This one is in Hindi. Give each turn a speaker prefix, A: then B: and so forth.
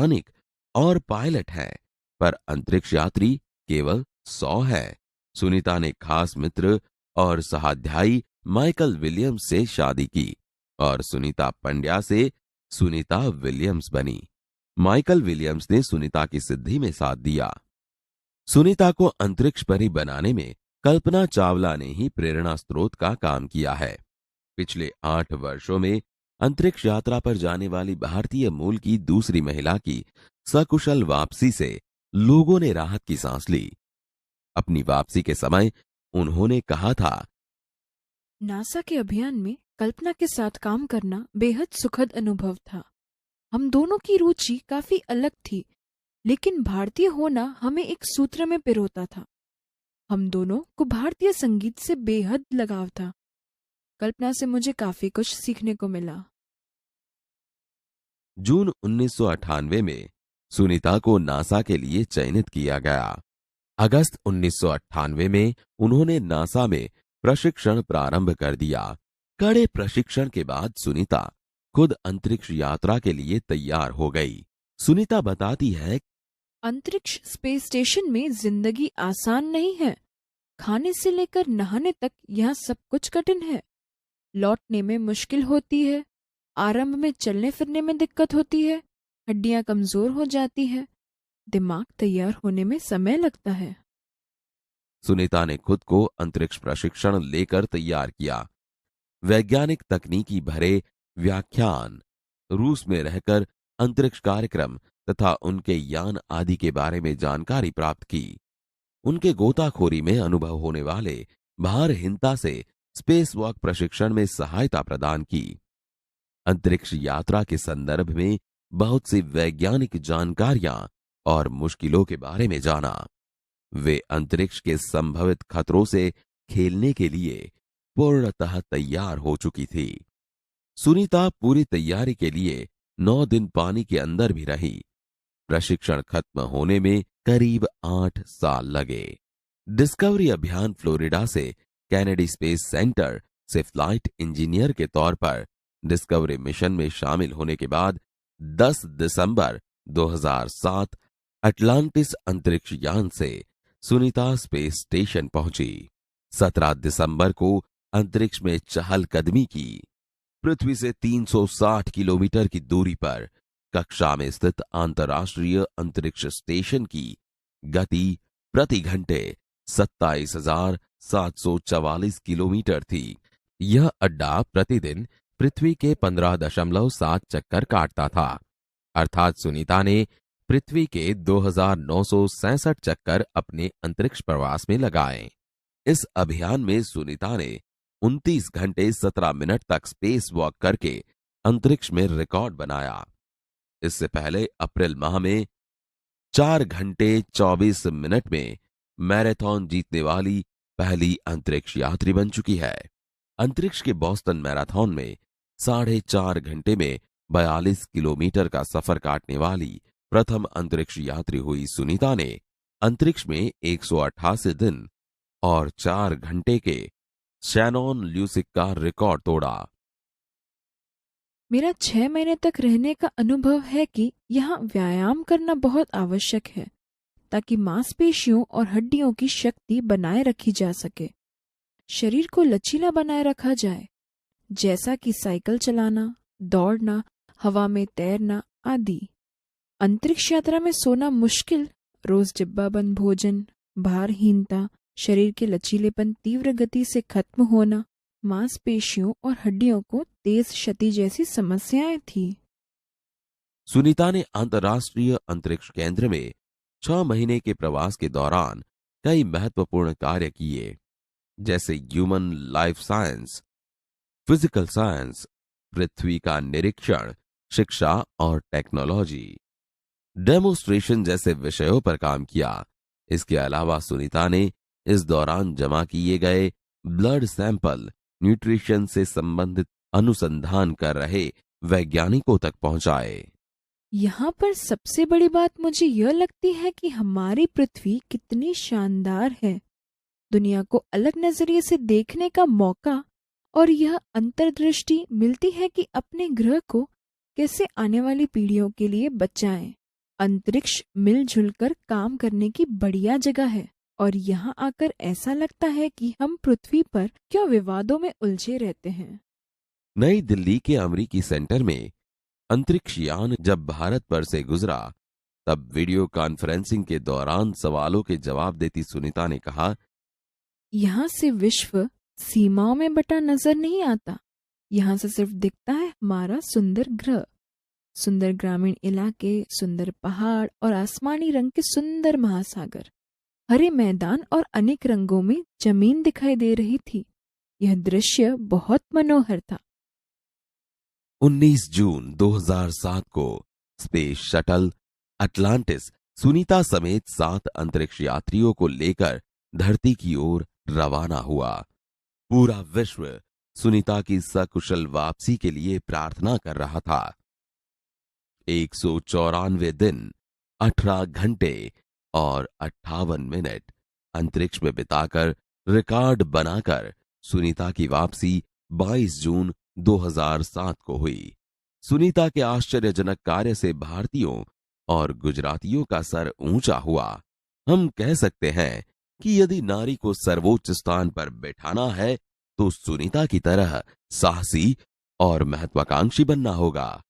A: वैज्ञानिक और पायलट हैं, पर अंतरिक्ष यात्री केवल 100 है। सुनीता ने खास मित्र और सहाध्यायी माइकल विलियम्स से शादी की और सुनीता पंड्या से सुनीता विलियम्स बनी। माइकल विलियम्स ने सुनीता की सिद्धि में साथ दिया। सुनीता को अंतरिक्ष परी बनाने में कल्पना चावला ने ही प्रेरणा स्रोत का काम किया है। पिछले 8 वर्षों में अंतरिक्ष यात्रा पर जाने वाली भारतीय मूल की दूसरी महिला की सकुशल वापसी से लोगों ने राहत की सांस ली। अपनी वापसी के समय उन्होंने कहा था,
B: नासा के अभियान में कल्पना के साथ काम करना बेहद सुखद अनुभव था। हम दोनों की रुचि काफी अलग थी, लेकिन भारतीय होना हमें एक सूत्र में पिरोता था। हम दोनों को भारतीय संगीत से बेहद लगाव था। कल्पना से मुझे काफी कुछ सीखने को मिला।
A: जून 1998 में सुनीता को नासा के लिए चयनित किया गया। अगस्त 1998 में उन्होंने नासा में प्रशिक्षण प्रारंभ कर दिया। कड़े प्रशिक्षण के बाद सुनीता खुद अंतरिक्ष यात्रा के लिए तैयार हो गई। सुनीता बताती है,
B: अंतरिक्ष स्पेस स्टेशन में जिंदगी आसान नहीं है। खाने से लेकर नहाने तक यहाँ सब कुछ कठिन है। लौटने में मुश्किल होती है। आरंभ में चलने फिरने में दिक्कत होती है। हड्डियां कमजोर हो जाती है। दिमाग तैयार होने में समय लगता है।
A: सुनीता ने खुद को अंतरिक्ष प्रशिक्षण लेकर तैयार किया। वैज्ञानिक तकनीकी भरे व्याख्यान, रूस में रहकर अंतरिक्ष कार्यक्रम तथा उनके यान आदि के बारे में जानकारी प्राप्त की। उनके गोताखोरी में अनुभव होने वाले भारहीनता से स्पेस वॉक प्रशिक्षण में सहायता प्रदान की। अंतरिक्ष यात्रा के संदर्भ में बहुत सी वैज्ञानिक जानकारियां और मुश्किलों के बारे में जाना। वे अंतरिक्ष के संभवित खतरों से खेलने के लिए पूर्णतः तैयार हो चुकी थी। सुनीता पूरी तैयारी के लिए 9 दिन पानी के अंदर भी रही। प्रशिक्षण खत्म होने में करीब 8 साल लगे। डिस्कवरी अभियान फ्लोरिडा से कैनेडी स्पेस सेंटर से फ्लाइट इंजीनियर के तौर पर डिस्कवरी मिशन में शामिल होने के बाद 10 दिसंबर 2007 अटलांटिस अंतरिक्ष यान से सुनीता स्पेस स्टेशन पहुंची। 17 दिसंबर को अंतरिक्ष में चहलकदमी की। पृथ्वी से 360 किलोमीटर की दूरी पर कक्षा में स्थित अंतर्राष्ट्रीय अंतरिक्ष स्टेशन की गति प्रति घंटे 27,744 किलोमीटर थी। यह अड्डा प्रतिदिन पृथ्वी के 15.7 चक्कर काटता था, अर्थात सुनीता ने पृथ्वी के 2,967 चक्कर अपने अंतरिक्ष प्रवास में लगाए। इस अभियान में सुनीता ने 29 घंटे 17 मिनट तक स्पेस वॉक करके अंतरिक्ष में रिकॉर्ड बनाया। इससे पहले अप्रैल माह में 4 घंटे 24 मिनट में मैराथन जीतने वाली पहली अंतरिक्ष यात्री बन चुकी है। अंतरिक्ष के बोस्टन मैराथन में 4.5 घंटे में 42 किलोमीटर का सफर काटने वाली प्रथम अंतरिक्ष यात्री हुई सुनीता ने अंतरिक्ष में 188 दिन और 4 घंटे के शैनॉन ल्यूसिक का रिकॉर्ड तोड़ा।
B: मेरा 6 महीने तक रहने का अनुभव है कि यहाँ व्यायाम करना बहुत आवश्यक है ताकि मांसपेशियों और हड्डियों की शक्ति बनाए रखी जा सके। शरीर को लचीला बनाए रखा जाए, जैसा कि साइकिल चलाना, दौड़ना, हवा में तैरना आदि। अंतरिक्ष यात्रा में सोना मुश्किल, रोज डिब्बाबंद भोजन, भारहीनता, शरीर के लचीलेपन तीव्र गति से खत्म होना, मांसपेशियों और हड्डियों को तेज क्षति जैसी समस्याएं थी।
A: सुनीता ने अंतर्राष्ट्रीय अंतरिक्ष केंद्र में 6 महीने के प्रवास के दौरान कई महत्वपूर्ण कार्य किए, जैसे human life science, physical science, पृथ्वी का निरीक्षण, शिक्षा और टेक्नोलॉजी, डेमोन्स्ट्रेशन जैसे विषयों पर काम किया। इसके अलावा सुनीता ने इस दौरान जमा किए गए ब्लड सैंपल न्यूट्रिशन से संबंधित अनुसंधान कर रहे वैज्ञानिकों तक पहुंचाए।
B: यहाँ पर सबसे बड़ी बात मुझे यह लगती है कि हमारी पृथ्वी कितनी शानदार है। दुनिया को अलग नजरिए से देखने का मौका और यह अंतर्दृष्टि मिलती है कि अपने ग्रह को कैसे आने वाली पीढ़ियों के लिए बचाएं। अंतरिक्ष मिलजुल कर काम करने की बढ़िया जगह है और यहाँ आकर ऐसा लगता है कि हम पृथ्वी पर क्यों विवादों में उलझे रहते हैं।
A: नई दिल्ली के अमरीकी सेंटर में अंतरिक्ष यान जब भारत पर से गुजरा तब वीडियो कॉन्फ्रेंसिंग के दौरान सवालों के जवाब देती सुनीता ने कहा,
B: यहाँ से विश्व सीमाओं में बटा नजर नहीं आता। यहाँ से सिर्फ दिखता है हमारा सुंदर ग्रह, सुंदर ग्रामीण इलाके, सुंदर पहाड़ और आसमानी रंग के सुंदर महासागर, हरे मैदान और अनेक रंगों में जमीन दिखाई दे रही थी। यह दृश्य बहुत मनोहर था।
A: 19 जून 2007 को स्पेस शटल अटलांटिस सुनीता समेत 7 अंतरिक्ष यात्रियों को लेकर धरती की ओर रवाना हुआ। पूरा विश्व सुनीता की सकुशल वापसी के लिए प्रार्थना कर रहा था। 194 दिन, 18 घंटे और 58 मिनट अंतरिक्ष में बिताकर रिकॉर्ड बनाकर सुनीता की वापसी 22 जून 2007 को हुई। सुनीता के आश्चर्यजनक कार्य से भारतीयों और गुजरातियों का सर ऊंचा हुआ। हम कह सकते हैं कि यदि नारी को सर्वोच्च स्थान पर बैठाना है तो सुनीता की तरह साहसी और महत्वाकांक्षी बनना होगा।